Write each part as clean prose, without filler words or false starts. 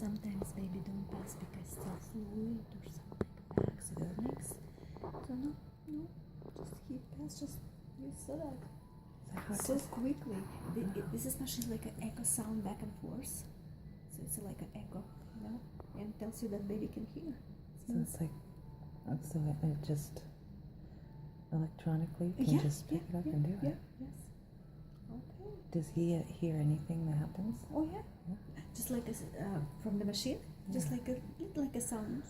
sometimes baby don't pass because still fluid or something like bags or next. So no, just he pass, just you saw that so quickly. This is machine like an echo sound back and forth, so it's like an echo, you know, and tells you that baby can hear. So it's like, so it just electronically can just pick it up and do it. Yes. Okay. Does he hear anything that happens? Oh yeah. Just like from the machine, just like a sound.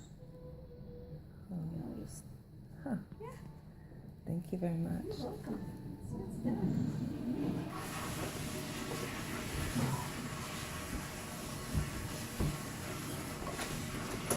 Oh. You know, just Huh. yeah. Thank you very much. You're welcome. It's done.